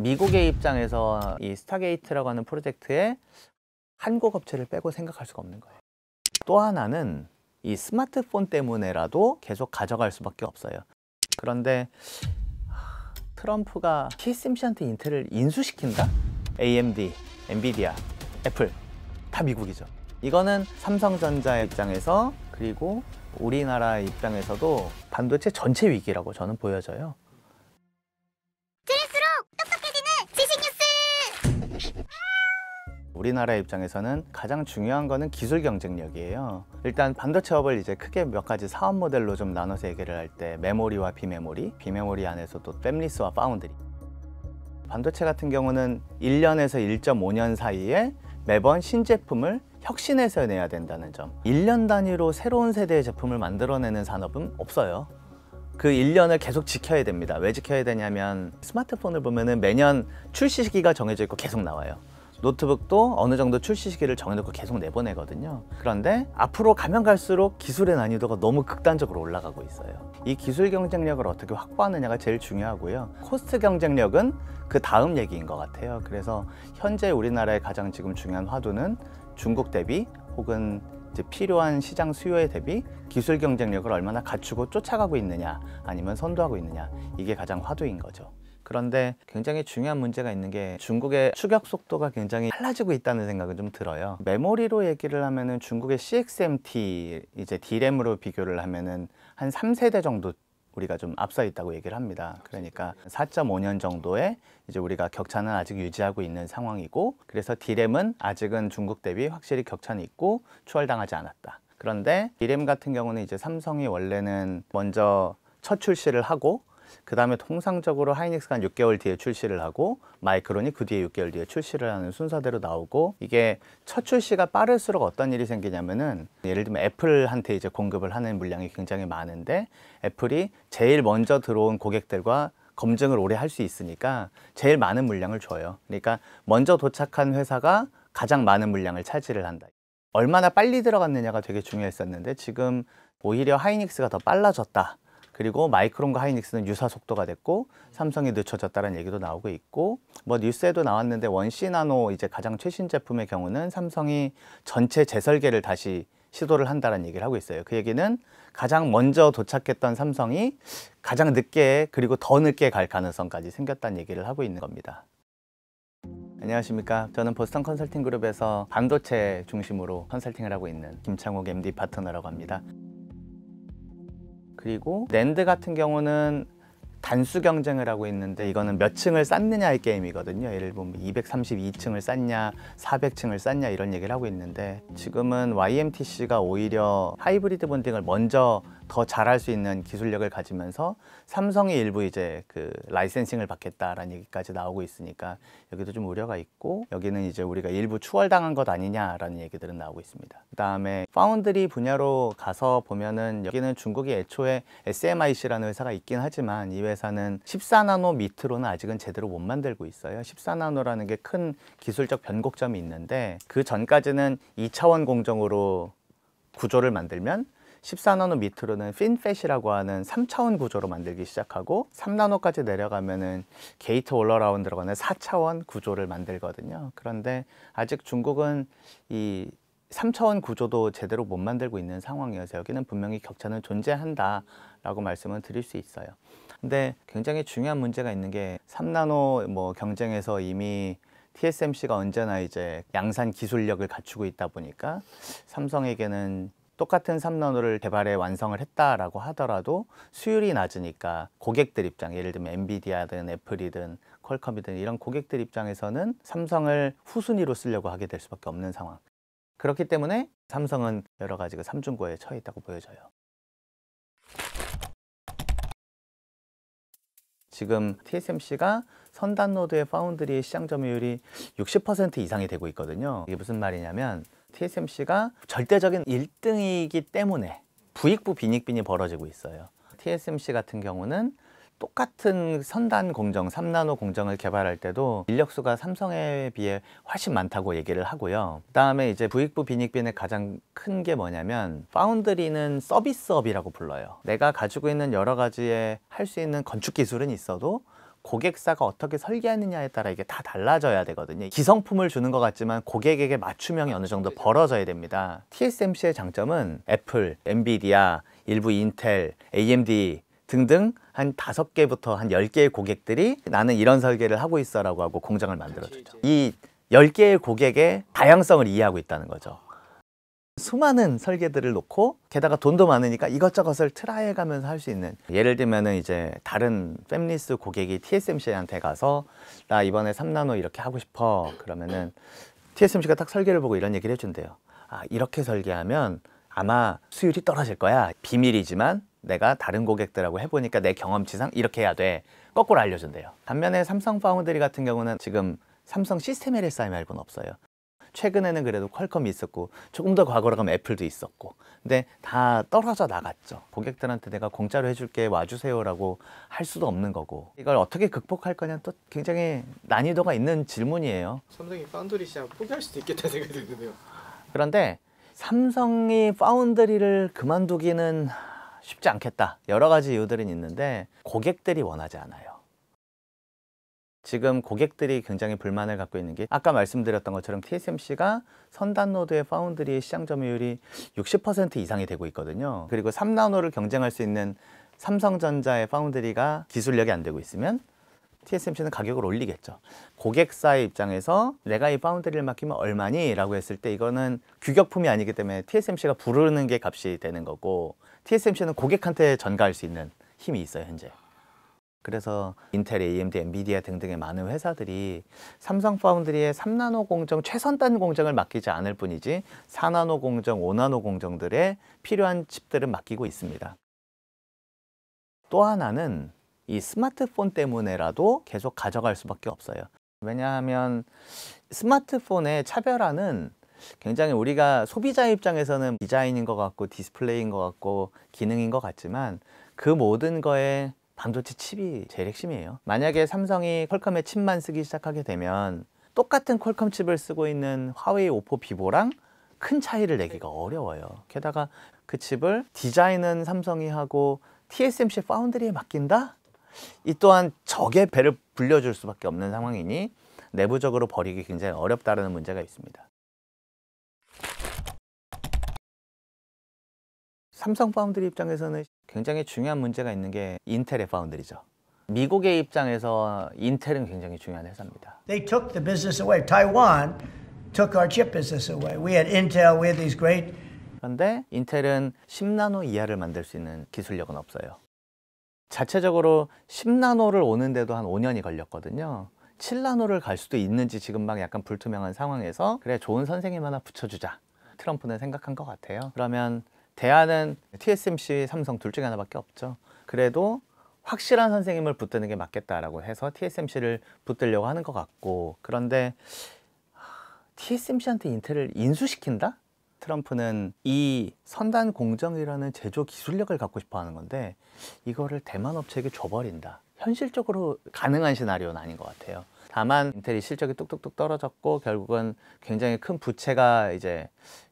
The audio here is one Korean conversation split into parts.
미국의 입장에서 이 스타게이트라고 하는 프로젝트에 한국 업체를 빼고 생각할 수가 없는 거예요. 또 하나는 이 스마트폰 때문에라도 계속 가져갈 수밖에 없어요. 그런데 트럼프가 TSMC한테 인텔을 인수시킨다? AMD, 엔비디아, 애플 다 미국이죠. 이거는 삼성전자 입장에서 그리고 우리나라 입장에서도 반도체 전체 위기라고 저는 보여져요. 우리나라 입장에서는 가장 중요한 거는 기술 경쟁력이에요. 일단 반도체업을 이제 크게 몇 가지 사업 모델로 좀 나눠서 얘기를 할 때 메모리와 비메모리, 비메모리 안에서도 팹리스와 파운드리. 반도체 같은 경우는 1년에서 1.5년 사이에 매번 신제품을 혁신해서 내야 된다는 점. 1년 단위로 새로운 세대의 제품을 만들어내는 산업은 없어요. 그 1년을 계속 지켜야 됩니다. 왜 지켜야 되냐면 스마트폰을 보면은 매년 출시 시기가 정해져 있고 계속 나와요. 노트북도 어느 정도 출시 시기를 정해놓고 계속 내보내거든요. 그런데 앞으로 가면 갈수록 기술의 난이도가 너무 극단적으로 올라가고 있어요. 이 기술 경쟁력을 어떻게 확보하느냐가 제일 중요하고요. 코스트 경쟁력은 그 다음 얘기인 것 같아요. 그래서 현재 우리나라의 가장 지금 중요한 화두는 중국 대비 혹은 이제 필요한 시장 수요에 대비 기술 경쟁력을 얼마나 갖추고 쫓아가고 있느냐 아니면 선도하고 있느냐, 이게 가장 화두인 거죠. 그런데 굉장히 중요한 문제가 있는 게 중국의 추격 속도가 굉장히 빨라지고 있다는 생각은 좀 들어요. 메모리로 얘기를 하면은 중국의 CXMT 이제 D램으로 비교를 하면은 한 3세대 정도 우리가 좀 앞서 있다고 얘기를 합니다. 그러니까 4.5년 정도의 이제 우리가 격차는 아직 유지하고 있는 상황이고, 그래서 D램은 아직은 중국 대비 확실히 격차는 있고 추월당하지 않았다. 그런데 D램 같은 경우는 이제 삼성이 원래는 먼저 첫 출시를 하고 그 다음에 통상적으로 하이닉스가 한 6개월 뒤에 출시를 하고 마이크론이 그 뒤에 6개월 뒤에 출시를 하는 순서대로 나오고, 이게 첫 출시가 빠를수록 어떤 일이 생기냐면은 예를 들면 애플한테 이제 공급을 하는 물량이 굉장히 많은데 애플이 제일 먼저 들어온 고객들과 검증을 오래 할 수 있으니까 제일 많은 물량을 줘요. 그러니까 먼저 도착한 회사가 가장 많은 물량을 차지를 한다. 얼마나 빨리 들어갔느냐가 되게 중요했었는데 지금 오히려 하이닉스가 더 빨라졌다. 그리고 마이크론과 하이닉스는 유사 속도가 됐고 삼성이 늦춰졌다는 얘기도 나오고 있고, 뭐 뉴스에도 나왔는데 원C 나노 이제 가장 최신 제품의 경우는 삼성이 전체 재설계를 다시 시도를 한다는 얘기를 하고 있어요. 그 얘기는 가장 먼저 도착했던 삼성이 가장 늦게 그리고 더 늦게 갈 가능성까지 생겼다는 얘기를 하고 있는 겁니다. 안녕하십니까. 저는 보스턴 컨설팅 그룹에서 반도체 중심으로 컨설팅을 하고 있는 김창욱 MD 파트너라고 합니다. 그리고 낸드 같은 경우는 단수 경쟁을 하고 있는데 이거는 몇 층을 쌓느냐의 게임이거든요. 예를 들면 232층을 쌓냐 400층을 쌓냐 이런 얘기를 하고 있는데, 지금은 YMTC가 오히려 하이브리드 본딩을 먼저 더 잘할 수 있는 기술력을 가지면서 삼성이 일부 이제 그 라이센싱을 받겠다라는 얘기까지 나오고 있으니까 여기도 좀 우려가 있고, 여기는 이제 우리가 일부 추월당한 것 아니냐라는 얘기들은 나오고 있습니다. 그 다음에 파운드리 분야로 가서 보면은 여기는 중국이 애초에 SMIC라는 회사가 있긴 하지만 이 회사는 14나노 밑으로는 아직은 제대로 못 만들고 있어요. 14나노라는 게 큰 기술적 변곡점이 있는데 그 전까지는 2차원 공정으로 구조를 만들면 14나노 밑으로는 핀팻이라고 하는 3차원 구조로 만들기 시작하고 3나노까지 내려가면은 게이트 올어라운드라고 하는 4차원 구조를 만들거든요. 그런데 아직 중국은 이 3차원 구조도 제대로 못 만들고 있는 상황이어서 여기는 분명히 격차는 존재한다라고 말씀을 드릴 수 있어요. 근데 굉장히 중요한 문제가 있는 게 3나노 뭐 경쟁에서 이미 TSMC가 언제나 이제 양산 기술력을 갖추고 있다 보니까 삼성에게는 똑같은 3나노를 개발해 완성을 했다라고 하더라도 수율이 낮으니까 고객들 입장, 예를 들면 엔비디아든 애플이든 퀄컴이든 이런 고객들 입장에서는 삼성을 후순위로 쓰려고 하게 될 수밖에 없는 상황. 그렇기 때문에 삼성은 여러 가지 그 삼중고에 처해 있다고 보여져요. 지금 TSMC가 선단 노드의 파운드리의 시장 점유율이 60% 이상이 되고 있거든요. 이게 무슨 말이냐면 TSMC가 절대적인 1등이기 때문에 부익부 빈익빈이 벌어지고 있어요. TSMC 같은 경우는 똑같은 선단 공정, 3나노 공정을 개발할 때도 인력수가 삼성에 비해 훨씬 많다고 얘기를 하고요. 그 다음에 이제 부익부 빈익빈의 가장 큰 게 뭐냐면 파운드리는 서비스업이라고 불러요. 내가 가지고 있는 여러 가지의 할 수 있는 건축 기술은 있어도 고객사가 어떻게 설계하느냐에 따라 이게 다 달라져야 되거든요. 기성품을 주는 것 같지만 고객에게 맞춤형이 어느 정도 벌어져야 됩니다. TSMC의 장점은 애플, 엔비디아, 일부 인텔, AMD 등등 한 5개부터 한 10개의 고객들이 나는 이런 설계를 하고 있어 라고 하고 공장을 만들어주죠. 이 10개의 고객의 다양성을 이해하고 있다는 거죠. 수많은 설계들을 놓고 게다가 돈도 많으니까 이것저것을 트라이해 가면서 할 수 있는, 예를 들면은 이제 다른 팹리스 고객이 TSMC한테 가서 나 이번에 3나노 이렇게 하고 싶어 그러면은 TSMC가 딱 설계를 보고 이런 얘기를 해준대요. 아, 이렇게 설계하면 아마 수율이 떨어질 거야. 비밀이지만 내가 다른 고객들하고 해보니까 내 경험치상 이렇게 해야 돼. 거꾸로 알려준대요. 반면에 삼성 파운드리 같은 경우는 지금 삼성 시스템 LSI 말고는 없어요. 최근에는 그래도 퀄컴이 있었고 조금 더 과거로 가면 애플도 있었고, 근데 다 떨어져 나갔죠. 고객들한테 내가 공짜로 해줄게 와주세요 라고 할 수도 없는 거고, 이걸 어떻게 극복할 거냐 또 굉장히 난이도가 있는 질문이에요. 삼성이 파운드리 시장 포기할 수도 있겠다 생각이 드는데요. 그런데 삼성이 파운드리를 그만두기는 쉽지 않겠다. 여러 가지 이유들은 있는데 고객들이 원하지 않아요. 지금 고객들이 굉장히 불만을 갖고 있는 게 아까 말씀드렸던 것처럼 TSMC가 선단 노드의 파운드리의 시장 점유율이 60% 이상이 되고 있거든요. 그리고 3나노를 경쟁할 수 있는 삼성전자의 파운드리가 기술력이 안 되고 있으면 TSMC는 가격을 올리겠죠. 고객사의 입장에서 내가 이 파운드리를 맡기면 얼마니? 라고 했을 때 이거는 규격품이 아니기 때문에 TSMC가 부르는 게 값이 되는 거고, TSMC는 고객한테 전가할 수 있는 힘이 있어요, 현재. 그래서 인텔, AMD, 엔비디아 등등의 많은 회사들이 삼성 파운드리의 3나노 공정, 최선단 공정을 맡기지 않을 뿐이지 4나노 공정, 5나노 공정들에 필요한 칩들은 맡기고 있습니다. 또 하나는 이 스마트폰 때문에라도 계속 가져갈 수밖에 없어요. 왜냐하면 스마트폰의 차별화는 굉장히 우리가 소비자 입장에서는 디자인인 것 같고 디스플레이인 것 같고 기능인 것 같지만 그 모든 거에 반도체 칩이 제일 핵심이에요. 만약에 삼성이 퀄컴의 칩만 쓰기 시작하게 되면 똑같은 퀄컴 칩을 쓰고 있는 화웨이, 오포, 비보랑 큰 차이를 내기가 어려워요. 게다가 그 칩을 디자인은 삼성이 하고 TSMC 파운드리에 맡긴다? 이 또한 적의 배를 불려줄 수밖에 없는 상황이니 내부적으로 버리기 굉장히 어렵다는 문제가 있습니다. 삼성 파운드리 입장에서는 굉장히 중요한 문제가 있는 게 인텔의 파운드리죠. 미국의 입장에서 인텔은 굉장히 중요한 회사입니다. They took the business away. Taiwan took our chip business away. We had Intel, we had these great. 그런데 인텔은 10나노 이하를 만들 수 있는 기술력은 없어요. 자체적으로 10나노를 오는데도 한 5년이 걸렸거든요. 7나노를 갈 수도 있는지 지금 막 약간 불투명한 상황에서 그래 좋은 선생님 하나 붙여주자. 트럼프는 생각한 것 같아요. 그러면 대안은 TSMC, 삼성 둘 중에 하나밖에 없죠. 그래도 확실한 선생님을 붙드는 게 맞겠다라고 해서 TSMC를 붙들려고 하는 것 같고, 그런데 TSMC한테 인텔을 인수시킨다? 트럼프는 이 선단 공정이라는 제조 기술력을 갖고 싶어 하는 건데 이거를 대만 업체에게 줘버린다. 현실적으로 가능한 시나리오는 아닌 것 같아요. 다만 인텔이 실적이 뚝뚝뚝 떨어졌고 결국은 굉장히 큰 부채가 이제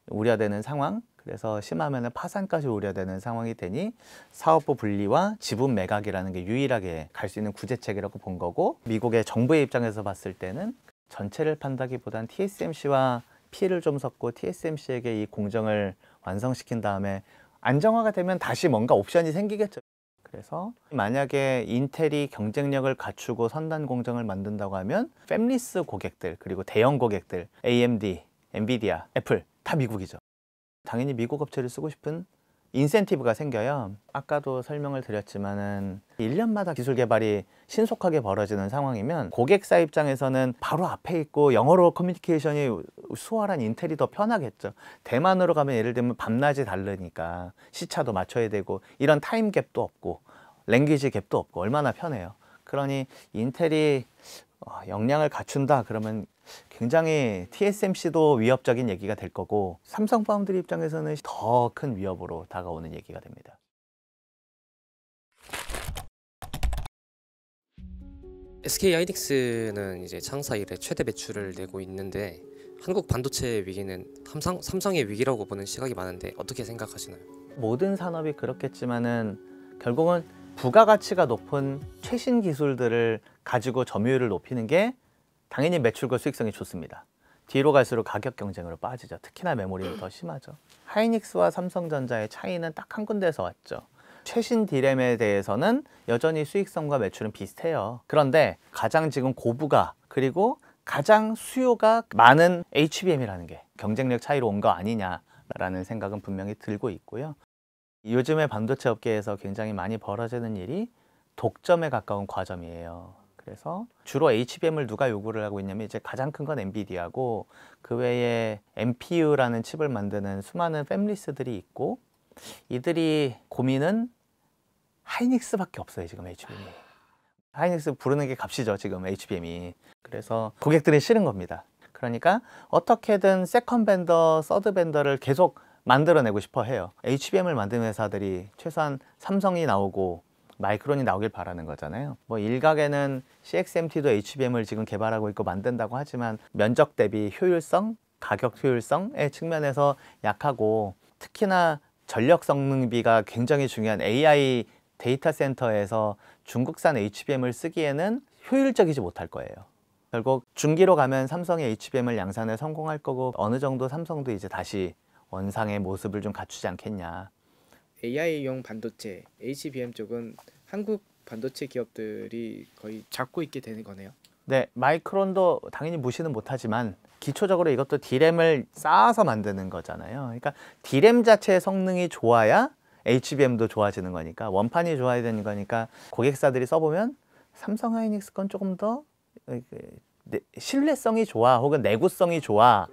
우려되는 상황, 그래서 심하면 파산까지 우려되는 상황이 되니 사업부 분리와 지분 매각이라는 게 유일하게 갈 수 있는 구제책이라고 본 거고, 미국의 정부의 입장에서 봤을 때는 전체를 판다기보단 TSMC와 피를 좀 섞고 TSMC에게 이 공정을 완성시킨 다음에 안정화가 되면 다시 뭔가 옵션이 생기겠죠. 그래서 만약에 인텔이 경쟁력을 갖추고 선단 공정을 만든다고 하면 팹리스 고객들 그리고 대형 고객들 AMD, 엔비디아, 애플 다 미국이죠. 당연히 미국 업체를 쓰고 싶은 인센티브가 생겨요. 아까도 설명을 드렸지만은 1년마다 기술 개발이 신속하게 벌어지는 상황이면 고객사 입장에서는 바로 앞에 있고 영어로 커뮤니케이션이 수월한 인텔이 더 편하겠죠. 대만으로 가면 예를 들면 밤낮이 다르니까 시차도 맞춰야 되고 이런 타임 갭도 없고 랭귀지 갭도 없고 얼마나 편해요. 그러니 인텔이 역량을 갖춘다 그러면 굉장히 TSMC도 위협적인 얘기가 될 거고 삼성 파운드리 입장에서는 더 큰 위협으로 다가오는 얘기가 됩니다. SK 하이닉스는 이제 창사 이래 최대 매출을 내고 있는데 한국 반도체 위기는 삼성의 위기라고 보는 시각이 많은데 어떻게 생각하시나요? 모든 산업이 그렇겠지만은 결국은 부가가치가 높은 최신 기술들을 가지고 점유율을 높이는 게 당연히 매출과 수익성이 좋습니다. 뒤로 갈수록 가격 경쟁으로 빠지죠. 특히나 메모리는 더 심하죠. 하이닉스와 삼성전자의 차이는 딱 한 군데에서 왔죠. 최신 D램에 대해서는 여전히 수익성과 매출은 비슷해요. 그런데 가장 지금 고부가 그리고 가장 수요가 많은 HBM이라는 게 경쟁력 차이로 온 거 아니냐라는 생각은 분명히 들고 있고요. 요즘에 반도체 업계에서 굉장히 많이 벌어지는 일이 독점에 가까운 과점이에요. 그래서 주로 HBM을 누가 요구를 하고 있냐면 이제 가장 큰 건 엔비디아고 그 외에 NPU라는 칩을 만드는 수많은 팹리스들이 있고 이들이 고민은 하이닉스밖에 없어요. 지금 HBM이. 하이닉스 부르는 게 값이죠. 지금 HBM이. 그래서 고객들이 싫은 겁니다. 그러니까 어떻게든 세컨 벤더, 서드 벤더를 계속 만들어내고 싶어 해요. HBM을 만드는 회사들이 최소한 삼성이 나오고 마이크론이 나오길 바라는 거잖아요. 뭐 일각에는 CXMT도 HBM을 지금 개발하고 있고 만든다고 하지만 면적 대비 효율성, 가격 효율성의 측면에서 약하고 특히나 전력 성능비가 굉장히 중요한 AI 데이터 센터에서 중국산 HBM을 쓰기에는 효율적이지 못할 거예요. 결국 중기로 가면 삼성이 HBM을 양산에 성공할 거고 어느 정도 삼성도 이제 다시 원상의 모습을 좀 갖추지 않겠냐. AI용 반도체, HBM 쪽은 한국 반도체 기업들이 거의 잡고 있게 되는 거네요. 네, 마이크론도 당연히 무시는 못하지만 기초적으로 이것도 D램을 쌓아서 만드는 거잖아요. 그러니까 D램 자체의 성능이 좋아야 HBM도 좋아지는 거니까 원판이 좋아야 되는 거니까 고객사들이 써보면 삼성 하이닉스 건 조금 더 신뢰성이 좋아 혹은 내구성이 좋아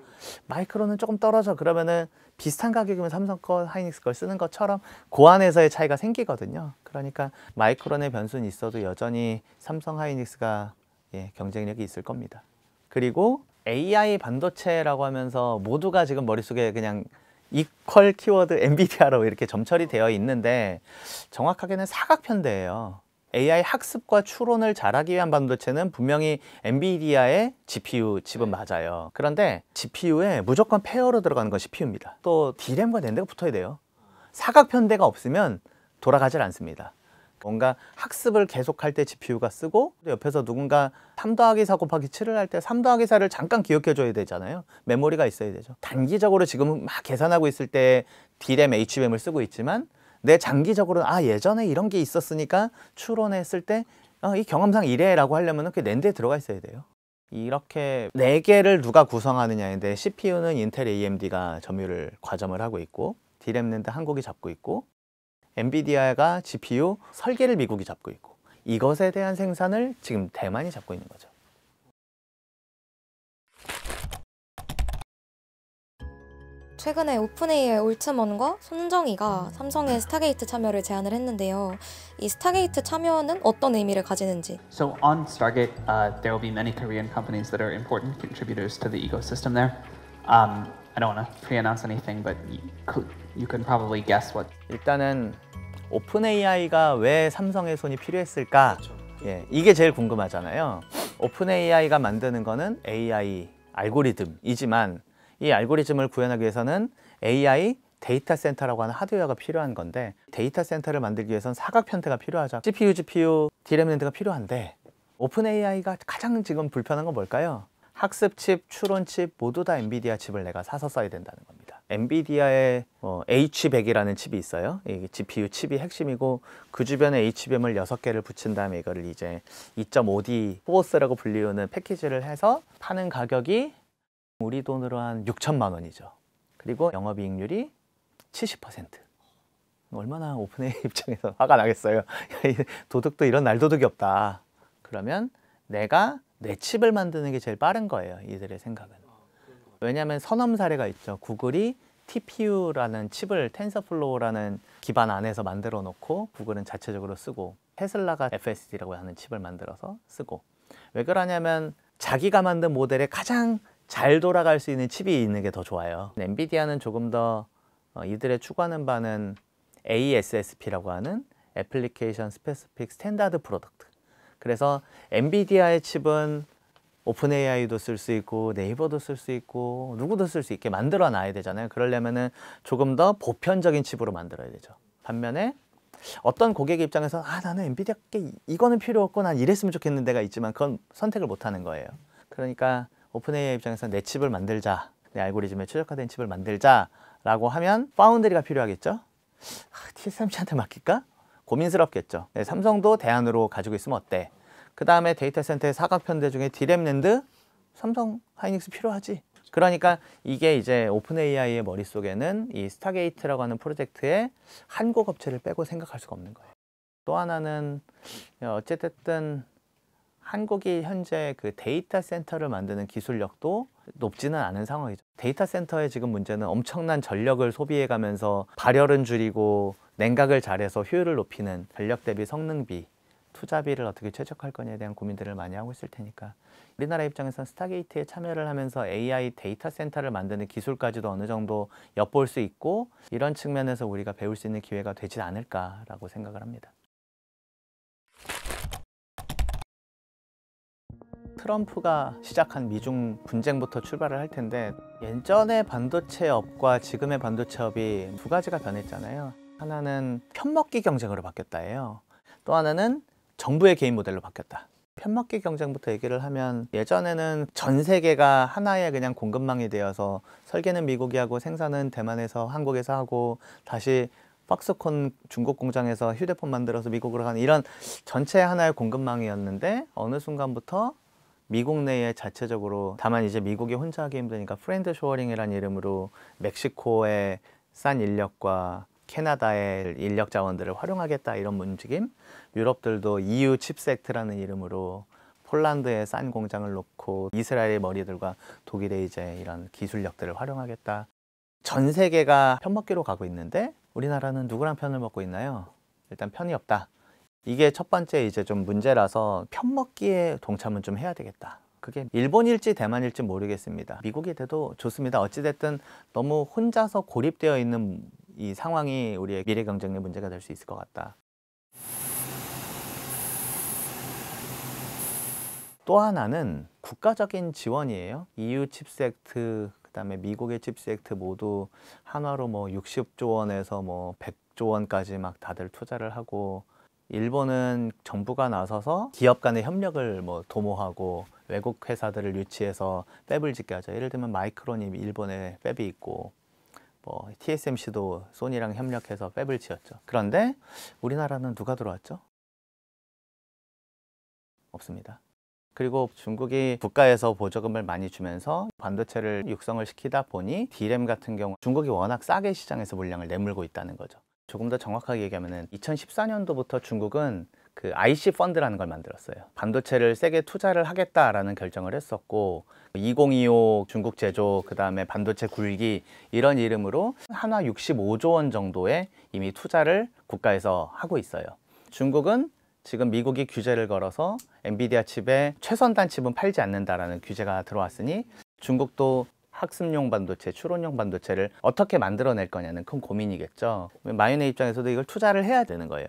마이크론은 조금 떨어져 그러면은 비슷한 가격이면 삼성 거 하이닉스 걸 쓰는 것처럼 그 안에서의 차이가 생기거든요. 그러니까 마이크론의 변수는 있어도 여전히 삼성 하이닉스가 경쟁력이 있을 겁니다. 그리고 AI 반도체라고 하면서 모두가 지금 머릿속에 그냥 이퀄 키워드 엔비디아로 이렇게 점철이 되어 있는데 정확하게는 사각편대예요. AI 학습과 추론을 잘하기 위한 반도체는 분명히 엔비디아의 GPU 칩은 맞아요. 그런데 GPU에 무조건 페어로 들어가는 건 CPU입니다. 또 D램과 낸드가 붙어야 돼요. 사각편대가 없으면 돌아가질 않습니다. 뭔가 학습을 계속할 때 GPU가 쓰고 옆에서 누군가 3 더하기 4 곱하기 7을 할 때 3 더하기 4를 잠깐 기억해 줘야 되잖아요. 메모리가 있어야 되죠. 단기적으로 지금 막 계산하고 있을 때 D램, HBM을 쓰고 있지만 내 장기적으로 예전에 이런 게 있었으니까 추론했을 때 이 경험상 이래 라고 하려면 그 낸드에 들어가 있어야 돼요. 이렇게 4개를 누가 구성하느냐인데 CPU는 인텔 AMD가 점유율을 과점을 하고 있고 D램 낸드 한국이 잡고 있고 엔비디아가 GPU 설계를 미국이 잡고 있고 이것에 대한 생산을 지금 대만이 잡고 있는 거죠. 최근에 오픈AI의 올츠먼과 손정희가 삼성의 스타게이트 참여를 제안을 했는데요. 이 스타게이트 참여는 어떤 의미를 가지는지. So on Stargate, there will be many Korean companies that are important contributors to the ecosystem there. I don't want to pre-announce anything, but you can probably guess what. 일단은 오픈AI가 왜 삼성의 손이 필요했을까? 이게 제일 궁금하잖아요. 오픈AI가 만드는 거는 AI 알고리즘이지만 이 알고리즘을 구현하기 위해서는 AI 데이터 센터라고 하는 하드웨어가 필요한 건데 데이터 센터를 만들기 위해서는 사각편대가 필요하죠. CPU, GPU, D램 낸드가 필요한데 오픈AI가 가장 지금 불편한 건 뭘까요? 학습칩, 추론칩 모두 다 엔비디아 칩을 내가 사서 써야 된다는 겁니다. 엔비디아의 H100이라는 칩이 있어요. 이게 GPU 칩이 핵심이고 그 주변에 HBM을 6개를 붙인 다음에 이거를 이제 2.5D 포어스라고 불리우는 패키지를 해서 파는 가격이 우리 돈으로 한 6천만 원이죠. 그리고 영업이익률이 70%. 얼마나 오픈AI 입장에서 화가 나겠어요. 도둑도 이런 날도둑이 없다. 그러면 내가 내 칩을 만드는 게 제일 빠른 거예요. 이들의 생각은. 왜냐하면 선험 사례가 있죠. 구글이 TPU라는 칩을 텐서플로우라는 기반 안에서 만들어 놓고 구글은 자체적으로 쓰고 테슬라가 FSD라고 하는 칩을 만들어서 쓰고 왜 그러냐면 자기가 만든 모델에 가장 잘 돌아갈 수 있는 칩이 있는 게 더 좋아요. 엔비디아는 조금 더 이들의 추구하는 바는 ASSP라고 하는 애플리케이션 스페시픽 스탠다드 프로덕트. 그래서 엔비디아의 칩은 오픈AI도 쓸 수 있고 네이버도 쓸 수 있고 누구도 쓸 수 있게 만들어 놔야 되잖아요. 그러려면은 조금 더 보편적인 칩으로 만들어야 되죠. 반면에 어떤 고객 입장에서 나는 엔비디아께 이거는 필요 없고 난 이랬으면 좋겠는 데가 있지만 그건 선택을 못 하는 거예요. 그러니까 오픈AI 입장에서 내 칩을 만들자, 내 알고리즘에 최적화된 칩을 만들자 라고 하면 파운드리가 필요하겠죠. TSMC한테 맡길까? 고민스럽겠죠. 네, 삼성도 대안으로 가지고 있으면 어때? 그 다음에 데이터 센터의 사각편대 중에 디램 랜드 삼성 하이닉스 필요하지. 그러니까 이게 이제 오픈AI의 머릿속에는 이 스타게이트라고 하는 프로젝트에 한국 업체를 빼고 생각할 수가 없는 거예요. 또 하나는 어쨌든 한국이 현재 그 데이터 센터를 만드는 기술력도 높지는 않은 상황이죠. 데이터 센터의 지금 문제는 엄청난 전력을 소비해 가면서 발열은 줄이고 냉각을 잘해서 효율을 높이는 전력 대비 성능비, 투자비를 어떻게 최적화할 거냐에 대한 고민들을 많이 하고 있을 테니까 우리나라 입장에서는 스타게이트에 참여를 하면서 AI 데이터 센터를 만드는 기술까지도 어느 정도 엿볼 수 있고 이런 측면에서 우리가 배울 수 있는 기회가 되지 않을까라고 생각을 합니다. 트럼프가 시작한 미중 분쟁부터 출발을 할 텐데 예전의 반도체업과 지금의 반도체업이 두 가지가 변했잖아요. 하나는 편먹기 경쟁으로 바뀌었다예요. 또 하나는 정부의 개인 모델로 바뀌었다. 편먹기 경쟁부터 얘기를 하면 예전에는 전 세계가 하나의 그냥 공급망이 되어서 설계는 미국이 하고 생산은 대만에서 한국에서 하고 다시 박스콘 중국 공장에서 휴대폰 만들어서 미국으로 가는 이런 전체 하나의 공급망이었는데 어느 순간부터 미국 내에 자체적으로 다만 이제 미국이 혼자 하기 힘드니까 프렌드 쇼어링이라는 이름으로 멕시코의 싼 인력과 캐나다의 인력 자원들을 활용하겠다 이런 움직임, 유럽들도 EU 칩스 액트라는 이름으로 폴란드에 싼 공장을 놓고 이스라엘의 머리들과 독일의 이제 이런 기술력들을 활용하겠다. 전 세계가 편먹기로 가고 있는데 우리나라는 누구랑 편을 먹고 있나요? 일단 편이 없다. 이게 첫 번째 이제 좀 문제라서 편먹기에 동참은 좀 해야 되겠다. 그게 일본일지 대만일지 모르겠습니다. 미국이 돼도 좋습니다. 어찌됐든 너무 혼자서 고립되어 있는 이 상황이 우리의 미래 경쟁력 문제가 될 수 있을 것 같다. 또 하나는 국가적인 지원이에요. EU 칩스 액트, 그다음에 미국의 칩스 액트 모두 한화로 뭐 60조 원에서 뭐 100조 원까지 막 다들 투자를 하고 일본은 정부가 나서서 기업 간의 협력을 뭐 도모하고 외국 회사들을 유치해서 팹을 짓게 하죠. 예를 들면 마이크론이 일본에 팹이 있고 뭐 TSMC도 소니랑 협력해서 팹을 지었죠. 그런데 우리나라는 누가 들어왔죠? 없습니다. 그리고 중국이 국가에서 보조금을 많이 주면서 반도체를 육성을 시키다 보니 D램 같은 경우 중국이 워낙 싸게 시장에서 물량을 내몰고 있다는 거죠. 조금 더 정확하게 얘기하면 2014년도부터 중국은 그 IC 펀드라는 걸 만들었어요. 반도체를 세게 투자를 하겠다라는 결정을 했었고 2025 중국 제조, 그 다음에 반도체 굴기 이런 이름으로 한화 65조 원 정도의 이미 투자를 국가에서 하고 있어요. 중국은 지금 미국이 규제를 걸어서 엔비디아 칩에 최선단 칩은 팔지 않는다라는 규제가 들어왔으니 중국도 학습용 반도체, 추론용 반도체를 어떻게 만들어낼 거냐는 큰 고민이겠죠. 마윤의 입장에서도 이걸 투자를 해야 되는 거예요.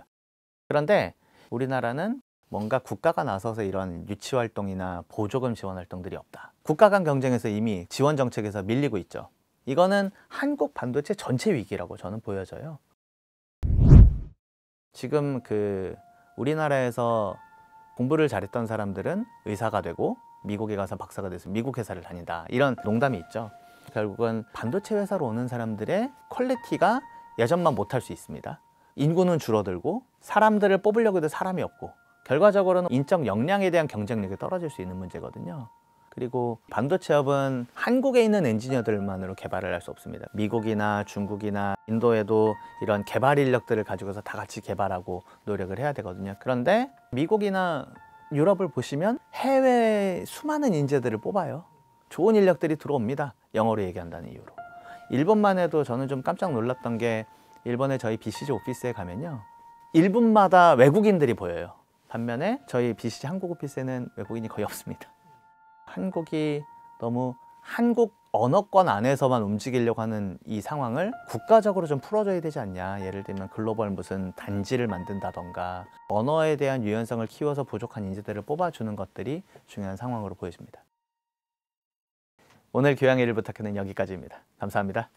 그런데 우리나라는 뭔가 국가가 나서서 이런 유치 활동이나 보조금 지원 활동들이 없다. 국가 간 경쟁에서 이미 지원 정책에서 밀리고 있죠. 이거는 한국 반도체 전체 위기라고 저는 보여져요. 지금 우리나라에서 공부를 잘했던 사람들은 의사가 되고 미국에 가서 박사가 돼서 미국 회사를 다닌다. 이런 농담이 있죠. 결국은 반도체 회사로 오는 사람들의 퀄리티가 예전만 못할 수 있습니다. 인구는 줄어들고 사람들을 뽑으려고 해도 사람이 없고 결과적으로는 인적 역량에 대한 경쟁력이 떨어질 수 있는 문제거든요. 그리고 반도체업은 한국에 있는 엔지니어들만으로 개발을 할 수 없습니다. 미국이나 중국이나 인도에도 이런 개발 인력들을 가지고서 다 같이 개발하고 노력을 해야 되거든요. 그런데 미국이나 유럽을 보시면 해외 수많은 인재들을 뽑아요. 좋은 인력들이 들어옵니다. 영어로 얘기한다는 이유로. 일본만 해도 저는 좀 깜짝 놀랐던 게 일본의 저희 BCG 오피스에 가면요. 1분마다 외국인들이 보여요. 반면에 저희 BCG 한국 오피스에는 외국인이 거의 없습니다. 한국이 너무 한국 언어권 안에서만 움직이려고 하는 이 상황을 국가적으로 좀 풀어줘야 되지 않냐. 예를 들면 글로벌 무슨 단지를 만든다던가 언어에 대한 유연성을 키워서 부족한 인재들을 뽑아주는 것들이 중요한 상황으로 보여집니다. 오늘 교양의 일 부탁해는 여기까지입니다. 감사합니다.